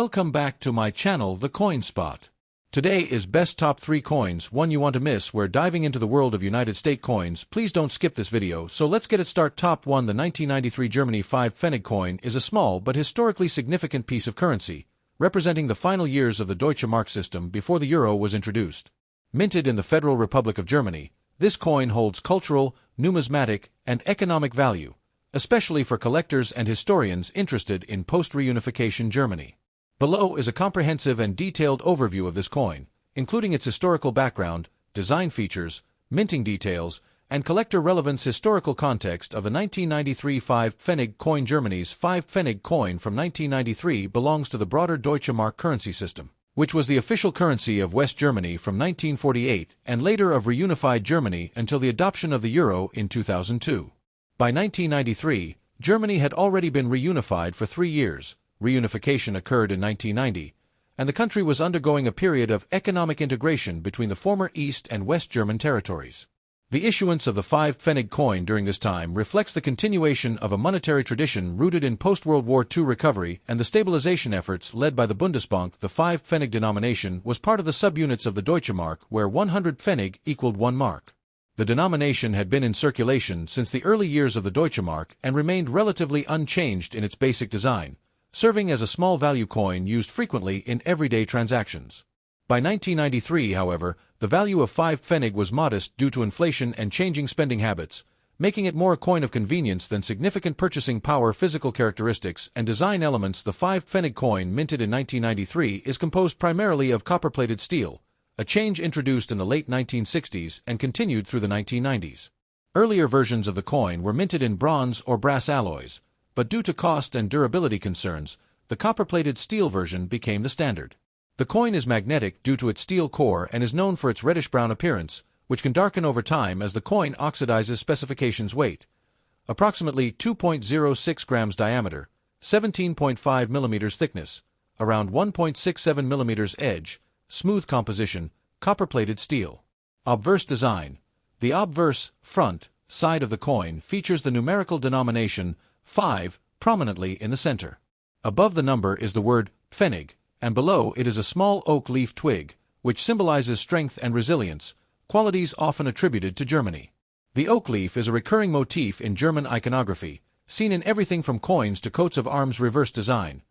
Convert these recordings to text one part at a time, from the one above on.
Welcome back to my channel, The Coin Spot. Today is best top 3 coins, one you want to miss. We're diving into the world of United States coins. Please don't skip this video, so let's get it started. Top 1. The 1993 Germany 5 Pfennig coin is a small but historically significant piece of currency, representing the final years of the Deutsche Mark system before the euro was introduced. Minted in the Federal Republic of Germany, this coin holds cultural, numismatic, and economic value, especially for collectors and historians interested in post-reunification Germany. Below is a comprehensive and detailed overview of this coin, including its historical background, design features, minting details, and collector relevance. Historical context of the 1993 5 Pfennig coin. Germany's 5 Pfennig coin from 1993 belongs to the broader Deutsche Mark currency system, which was the official currency of West Germany from 1948 and later of reunified Germany until the adoption of the euro in 2002. By 1993, Germany had already been reunified for 3 years. Reunification occurred in 1990, and the country was undergoing a period of economic integration between the former East and West German territories. The issuance of the 5 Pfennig coin during this time reflects the continuation of a monetary tradition rooted in post-World War II recovery and the stabilization efforts led by the Bundesbank. The 5 Pfennig denomination was part of the subunits of the Deutsche Mark, where 100 Pfennig equaled 1 mark. The denomination had been in circulation since the early years of the Deutsche Mark and remained relatively unchanged in its basic design, serving as a small value coin used frequently in everyday transactions. By 1993, however, the value of 5 Pfennig was modest due to inflation and changing spending habits, making it more a coin of convenience than significant purchasing power. Physical characteristics and design elements. The 5 Pfennig coin, minted in 1993, is composed primarily of copper-plated steel, a change introduced in the late 1960s and continued through the 1990s. Earlier versions of the coin were minted in bronze or brass alloys, but due to cost and durability concerns, the copper-plated steel version became the standard. The coin is magnetic due to its steel core and is known for its reddish-brown appearance, which can darken over time as the coin oxidizes. Specifications: weight, approximately 2.06 grams diameter, 17.5 millimeters thickness, around 1.67 millimeters edge, smooth composition, copper-plated steel. Obverse design. The obverse, front, side of the coin features the numerical denomination 5 prominently in the center. Above the number is the word Pfennig, and below it is a small oak leaf twig, which symbolizes strength and resilience, qualities often attributed to Germany. The oak leaf is a recurring motif in German iconography, seen in everything from coins to coats of arms. Reverse design.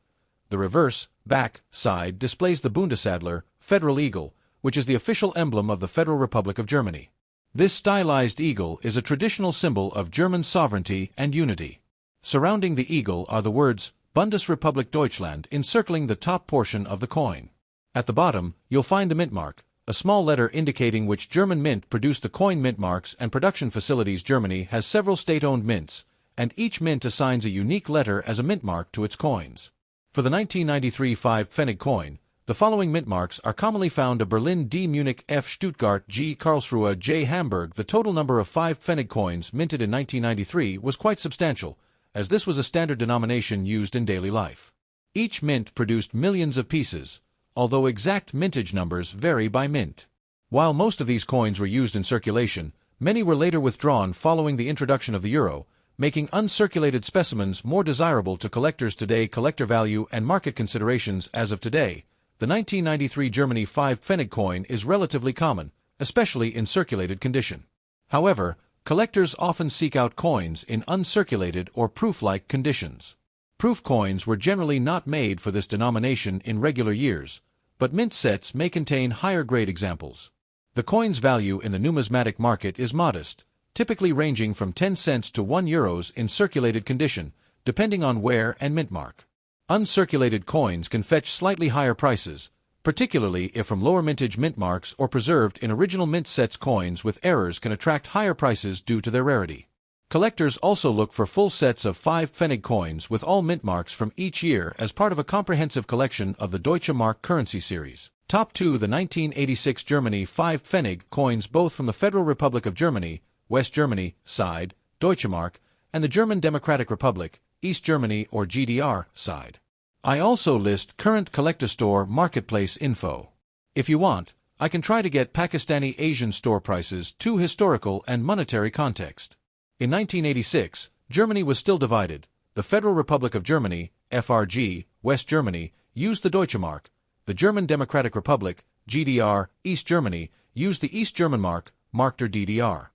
The reverse, back, side displays the Bundesadler, federal eagle, which is the official emblem of the Federal Republic of Germany. This stylized eagle is a traditional symbol of German sovereignty and unity. Surrounding the eagle are the words Bundesrepublik Deutschland encircling the top portion of the coin. At the bottom, you'll find the mint mark, a small letter indicating which German mint produced the coin. Mint marks and production facilities. Germany has several state-owned mints, and each mint assigns a unique letter as a mint mark to its coins. For the 1993 5 Pfennig coin, the following mint marks are commonly found: A Berlin, D Munich, F Stuttgart, G Karlsruhe, J Hamburg. The total number of 5 Pfennig coins minted in 1993 was quite substantial, as this was a standard denomination used in daily life. Each mint produced millions of pieces, although exact mintage numbers vary by mint. While most of these coins were used in circulation, many were later withdrawn following the introduction of the euro, making uncirculated specimens more desirable to collectors today. Collector value and market considerations. As of today, the 1993 Germany 5 Pfennig coin is relatively common, especially in circulated condition. However, collectors often seek out coins in uncirculated or proof-like conditions. Proof coins were generally not made for this denomination in regular years, but mint sets may contain higher-grade examples. The coin's value in the numismatic market is modest, typically ranging from 10 cents to €1 in circulated condition, depending on wear and mint mark. Uncirculated coins can fetch slightly higher prices, particularly if from lower mintage mint marks or preserved in original mint sets. Coins with errors can attract higher prices due to their rarity. Collectors also look for full sets of 5 Pfennig coins with all mint marks from each year as part of a comprehensive collection of the Deutsche Mark currency series. Top 2. The 1986 Germany 5 Pfennig coins, both from the Federal Republic of Germany, West Germany, side, Deutsche Mark, and the German Democratic Republic, East Germany or GDR, side. I also list current collector store marketplace info. If you want, I can try to get Pakistani Asian store prices to historical and monetary context. In 1986, Germany was still divided. The Federal Republic of Germany, FRG, West Germany, used the Deutsche Mark. The German Democratic Republic, GDR, East Germany, used the East German Mark, Mark der DDR.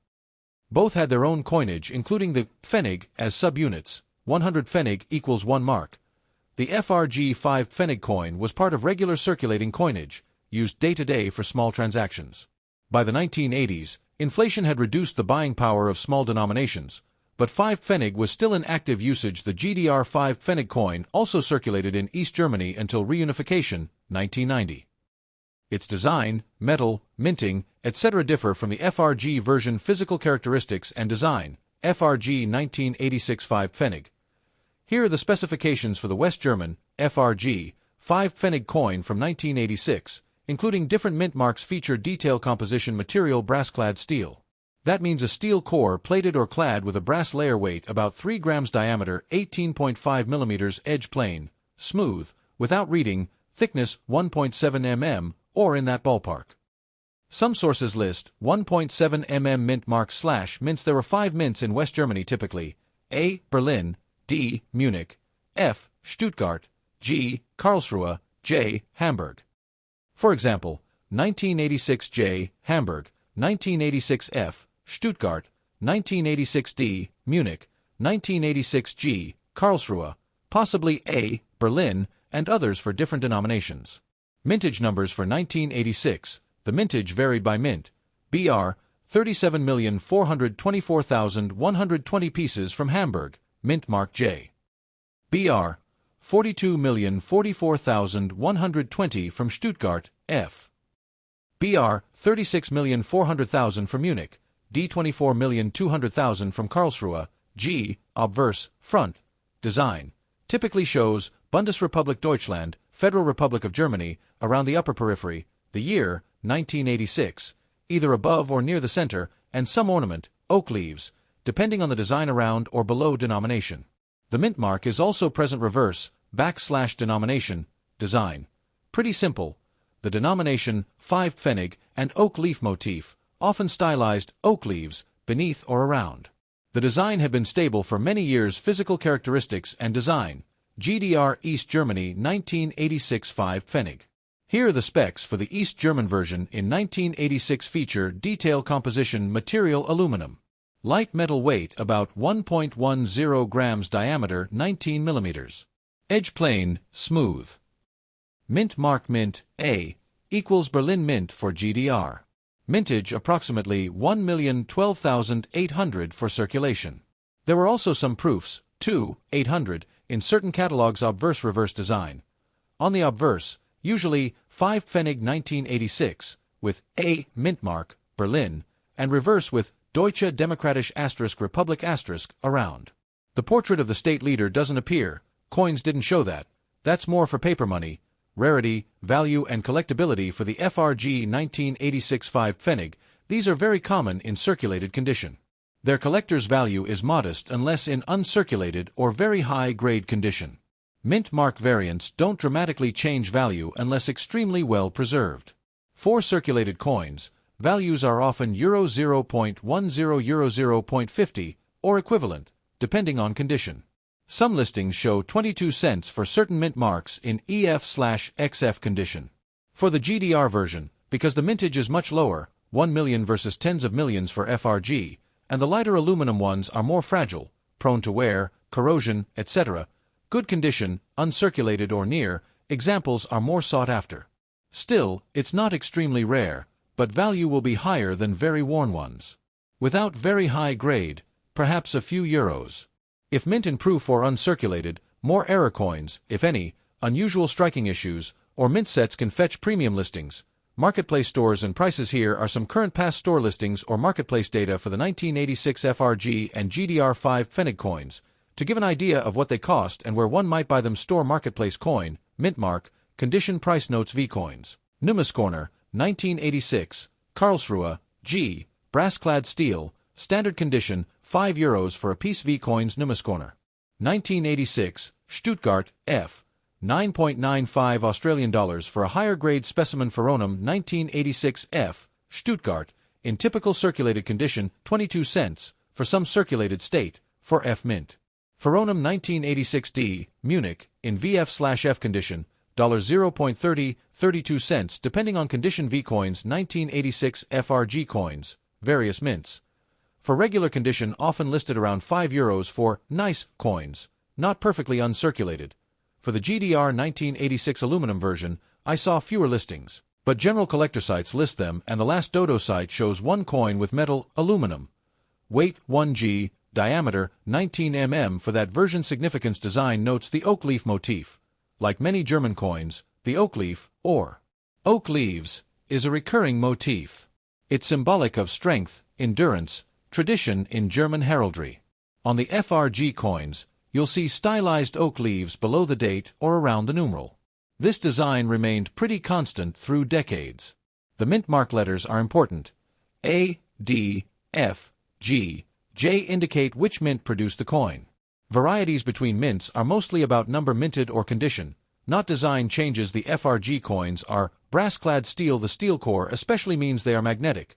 Both had their own coinage, including the Pfennig as subunits. 100 Pfennig equals 1 mark. The FRG 5 Pfennig coin was part of regular circulating coinage, used day-to-day for small transactions. By the 1980s, inflation had reduced the buying power of small denominations, but 5 Pfennig was still in active usage. The GDR 5 Pfennig coin also circulated in East Germany until reunification, 1990. Its design, metal, minting, etc. differ from the FRG version. Physical characteristics and design, FRG 1986 5 Pfennig. Here are the specifications for the West German, FRG, 5 Pfennig coin from 1986, including different mint marks. Feature detail composition material brass-clad steel. That means a steel core plated or clad with a brass layer, weight about 3 grams, diameter 18.5 millimeters, edge plain, smooth, without reading, thickness 1.7 mm, or in that ballpark. Some sources list 1.7 mm mint marks / mints. There are 5 mints in West Germany typically: A. Berlin, D. Munich, F. Stuttgart, G. Karlsruhe, J. Hamburg. For example, 1986 J. Hamburg, 1986 F. Stuttgart, 1986 D. Munich, 1986 G. Karlsruhe, possibly A. Berlin, and others for different denominations. Mintage numbers for 1986. The mintage varied by mint. BR 37,424,120 pieces from Hamburg, mint mark J. BR 42,044,120 from Stuttgart, F. BR 36,400,000 from Munich, D 24,200,000 from Karlsruhe, G. Obverse, front. Design typically shows Bundesrepublik Deutschland, Federal Republic of Germany, around the upper periphery, the year 1986, either above or near the center, and some ornament, oak leaves, depending on the design around or below denomination. The mint mark is also present. Reverse, / denomination, design. Pretty simple. The denomination, 5 Pfennig, and oak leaf motif, often stylized oak leaves, beneath or around. The design had been stable for many years. Physical characteristics and design, GDR East Germany 1986 5 Pfennig. Here are the specs for the East German version in 1986. Feature detail composition material aluminum. Light metal, weight about 1.10 grams, diameter 19 millimeters. Edge plain, smooth. Mint mark mint, A, equals Berlin mint for GDR. Mintage approximately 1,012,800 for circulation. There were also some proofs, 800, in certain catalogs. Obverse reverse design. On the obverse, usually 5 Pfennig 1986, with A mint mark, Berlin, and reverse with Deutsche Demokratische Republik around. The portrait of the state leader doesn't appear. Coins didn't show that. That's more for paper money. Rarity, value, and collectability for the FRG 1986 5 Pfennig. These are very common in circulated condition. Their collector's value is modest unless in uncirculated or very high-grade condition. Mint mark variants don't dramatically change value unless extremely well preserved. For circulated coins, values are often Euro 0.10, Euro 0.50, or equivalent, depending on condition. Some listings show 22 cents for certain mint marks in EF/XF condition. For the GDR version, because the mintage is much lower, 1 million versus tens of millions for FRG, and the lighter aluminum ones are more fragile, prone to wear, corrosion, etc., good condition, uncirculated or near, examples are more sought after. Still, it's not extremely rare, but value will be higher than very worn ones. Without very high grade, perhaps a few euros. If mint in proof or uncirculated, more error coins, if any, unusual striking issues, or mint sets can fetch premium listings. Marketplace stores and prices. Here are some current past store listings or marketplace data for the 1986 FRG and GDR 5 Pfennig coins, to give an idea of what they cost and where one might buy them. Store marketplace coin, mint mark, condition price notes. V coins. Numismatic, 1986, Karlsruhe, G, brass-clad steel, standard condition, 5 euros for a piece. V coins. Numismatic. 1986, Stuttgart, F, 9.95 Australian dollars for a higher grade specimen. Foronum 1986 F, Stuttgart, in typical circulated condition, 22 cents, for some circulated state, for F mint. Foronum 1986 D, Munich, in VF/F condition, $0.30, 32 cents depending on condition. V coins 1986 FRG coins, various mints. For regular condition often listed around €5 for nice coins, not perfectly uncirculated. For the GDR 1986 aluminum version, I saw fewer listings, but general collector sites list them, and the last Dodo site shows one coin with metal aluminum. Weight 1G, diameter 19 mm. For that version, significance design notes the oak leaf motif. Like many German coins, the oak leaf, or oak leaves, is a recurring motif. It's symbolic of strength, endurance, tradition in German heraldry. On the FRG coins, you'll see stylized oak leaves below the date or around the numeral. This design remained pretty constant through decades. The mint mark letters are important. A, D, F, G, J indicate which mint produced the coin. Varieties between mints are mostly about number minted or condition, not design changes. The FRG coins are brass-clad steel. The steel core especially means they are magnetic.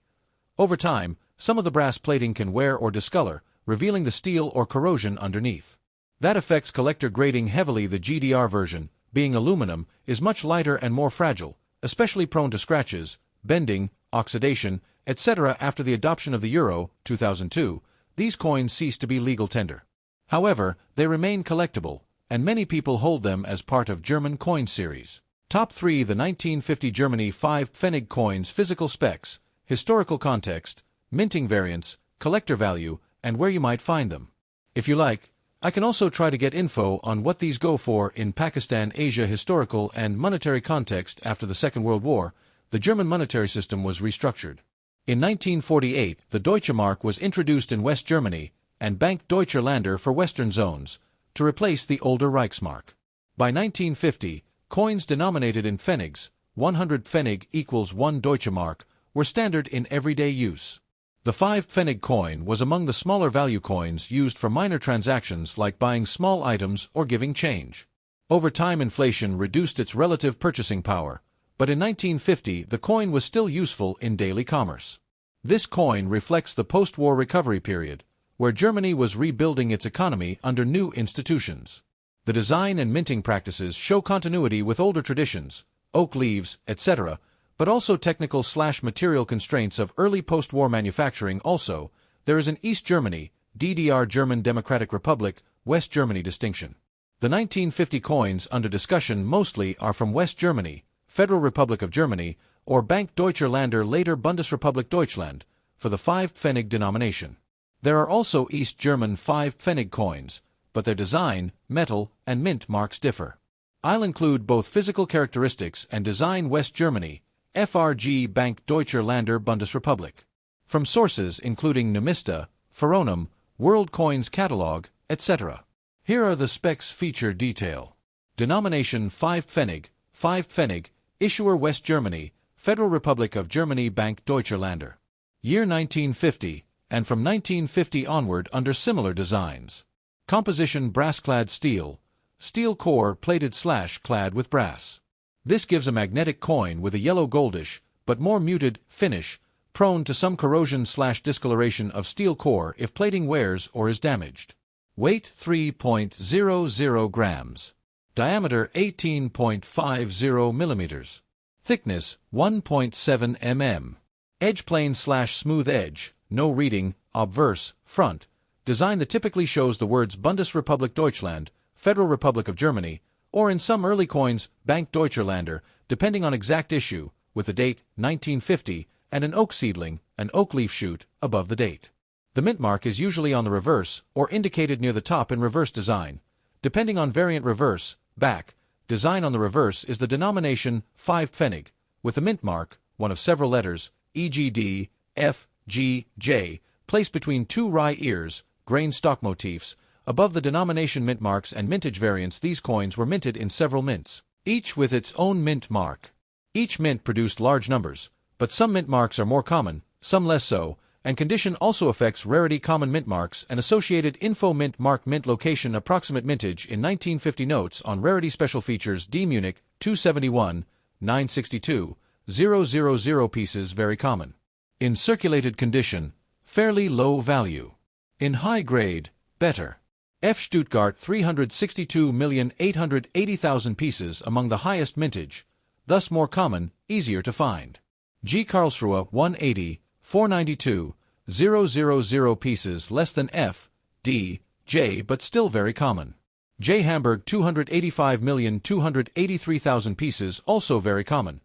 Over time, some of the brass plating can wear or discolor, revealing the steel or corrosion underneath. That affects collector grading heavily. The GDR version, being aluminum, is much lighter and more fragile, especially prone to scratches, bending, oxidation, etc. After the adoption of the euro, 2002, these coins ceased to be legal tender. However, they remain collectible, and many people hold them as part of German coin series. Top 3. The 1950 Germany 5 Pfennig coins. Physical specs, historical context, minting variants, collector value, and where you might find them. If you like, I can also try to get info on what these go for in Pakistan. Asia. Historical and monetary context. After the Second World War, the German monetary system was restructured. In 1948, the Deutsche Mark was introduced in West Germany, and Bank Deutscher Länder for Western zones, to replace the older Reichsmark. By 1950, coins denominated in Pfennigs, 100 Pfennig equals 1 Deutsche Mark, were standard in everyday use. The 5 Pfennig coin was among the smaller value coins used for minor transactions like buying small items or giving change. Over time, inflation reduced its relative purchasing power, but in 1950 the coin was still useful in daily commerce. This coin reflects the post-war recovery period, where Germany was rebuilding its economy under new institutions. The design and minting practices show continuity with older traditions, oak leaves, etc., but also technical/material constraints of early post-war manufacturing. Also, there is an East Germany, DDR German Democratic Republic, West Germany distinction. The 1950 coins under discussion mostly are from West Germany, Federal Republic of Germany, or Bank Deutscher Länder, later Bundesrepublik Deutschland, for the 5 Pfennig denomination. There are also East German 5 Pfennig coins, but their design, metal, and mint marks differ. I'll include both physical characteristics and design. West Germany, FRG Bank Deutscher Länder Bundesrepublik. From sources including Numista, Foronum, World Coins Catalog, etc. Here are the specs. Feature detail. Denomination 5 Pfennig, 5 Pfennig, issuer West Germany, Federal Republic of Germany. Bank Deutscher Länder. Year 1950, and from 1950 onward under similar designs. Composition: brass-clad steel, steel core plated/clad with brass. This gives a magnetic coin with a yellow goldish, but more muted, finish, prone to some corrosion/discoloration of steel core if plating wears or is damaged. Weight 3.00 grams. Diameter 18.50 millimeters. Thickness 1.7 mm. Edge plain/smooth edge, no reading, obverse, front. Design that typically shows the words Bundesrepublik Deutschland, Federal Republic of Germany, or in some early coins, Bank Deutscher Länder, depending on exact issue, with the date 1950 and an oak seedling, an oak leaf shoot, above the date. The mint mark is usually on the reverse or indicated near the top in reverse design. Depending on variant, reverse, back, design on the reverse is the denomination 5 Pfennig, with the mint mark, one of several letters, e.g. D, F, G, J, placed between two rye ears, grain stock motifs, above the denomination. Mint marks and mintage variants. These coins were minted in several mints, each with its own mint mark. Each mint produced large numbers, but some mint marks are more common, some less so, and condition also affects rarity. Common mint marks and associated info: mint mark, mint location, approximate mintage in 1950. Notes on rarity: special features: D Munich 271, 962, 000 pieces, very common. In circulated condition, fairly low value. In high grade, better. F. Stuttgart 362,880,000 pieces among the highest mintage, thus more common, easier to find. G. Karlsruhe 180,492,000 pieces less than F, D, J but still very common. J. Hamburg 285,283,000 pieces also very common.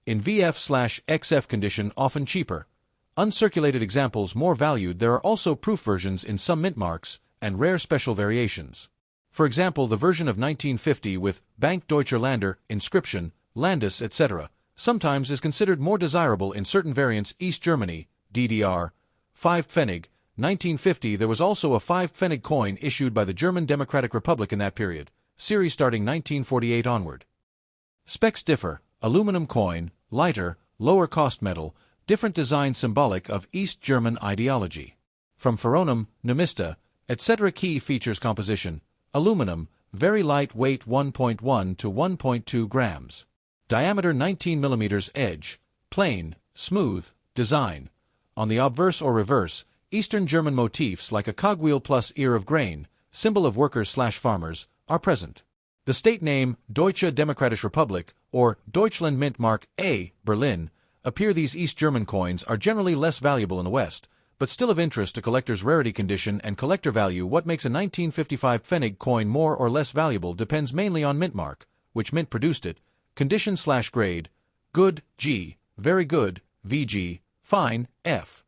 In VF/XF condition often cheaper. Uncirculated examples more valued. There are also proof versions in some mint marks and rare special variations. For example, the version of 1950 with Bank Deutscher Länder inscription, Landes etc. sometimes is considered more desirable in certain variants. East Germany, DDR, 5 Pfennig, 1950. There was also a 5 Pfennig coin issued by the German Democratic Republic in that period, series starting 1948 onward. Specs differ, aluminum coin, lighter, lower cost metal, different design symbolic of East German ideology. From Veronum, Numista, etc. Key features: composition, aluminum, very light weight 1.1 to 1.2 grams. Diameter 19 mm. Edge, plain, smooth, design. On the obverse or reverse, Eastern German motifs like a cogwheel plus ear of grain, symbol of workers/farmers, are present. The state name, Deutsche Demokratische Republik, or Deutschland Mint Mark A, Berlin, appear. These East German coins are generally less valuable in the West, but still of interest to collectors. Rarity, condition, and collector value. What makes a 1955 Pfennig coin more or less valuable depends mainly on mint mark, which mint produced it, condition/grade, good, G, very good, VG, fine, F.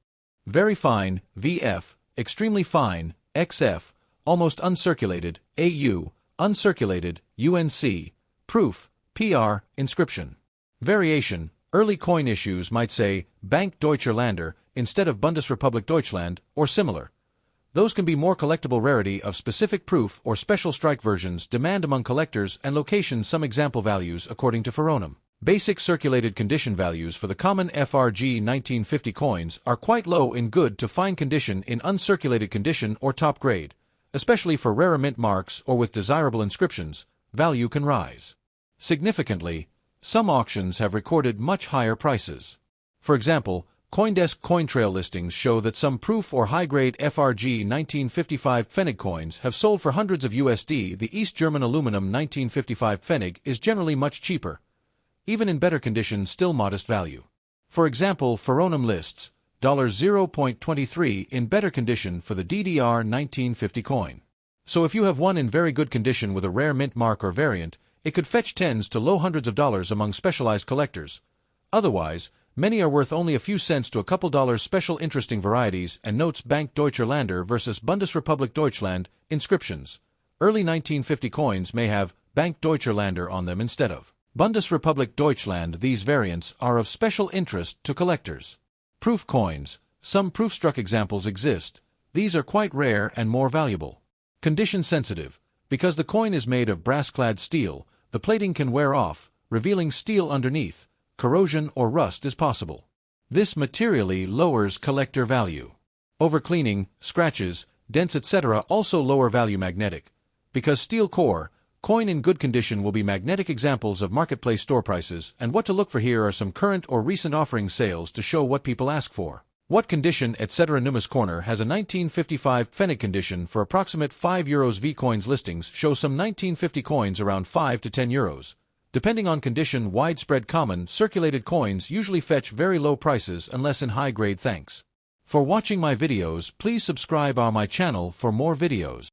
Very fine, VF, extremely fine, XF, almost uncirculated, AU, uncirculated, UNC, proof, PR, inscription. Variation, early coin issues might say Bank Deutscher Länder instead of Bundesrepublik Deutschland, or similar. Those can be more collectible. Rarity of specific proof or special strike versions. Demand among collectors and location. Some example values according to Veronum. Basic circulated condition values for the common FRG 1950 coins are quite low in good to fine condition. In uncirculated condition or top grade, especially for rarer mint marks or with desirable inscriptions, value can rise significantly. Some auctions have recorded much higher prices. For example, CoinDesk CoinTrail listings show that some proof or high-grade FRG 1955 Pfennig coins have sold for hundreds of USD. The East German aluminum 1955 Pfennig is generally much cheaper. Even in better condition, still modest value. For example, Veronum lists $0.23 in better condition for the DDR 1950 coin. So if you have one in very good condition with a rare mint mark or variant, it could fetch tens to low hundreds of dollars among specialized collectors. Otherwise, many are worth only a few cents to a couple dollars. Special interesting varieties and notes: Bank Deutscher Länder versus Bundesrepublik Deutschland inscriptions. Early 1950 coins may have Bank Deutscher Länder on them instead of Bundesrepublik Deutschland. These variants are of special interest to collectors. Proof coins. Some proof-struck examples exist. These are quite rare and more valuable. Condition sensitive. Because the coin is made of brass-clad steel, the plating can wear off, revealing steel underneath. Corrosion or rust is possible. This materially lowers collector value. Overcleaning, scratches, dents etc. also lower value. Magnetic. Because steel core, coin in good condition will be magnetic. Examples of marketplace store prices and what to look for. Here are some current or recent offering sales to show what people ask for. What condition etc. Numis Corner has a 1955 Pfennig condition for approximate €5. V coins listings show some 1950 coins around 5 to 10 euros. Depending on condition, widespread common circulated coins usually fetch very low prices unless in high grade. Thanks for watching my videos. Please subscribe on my channel for more videos.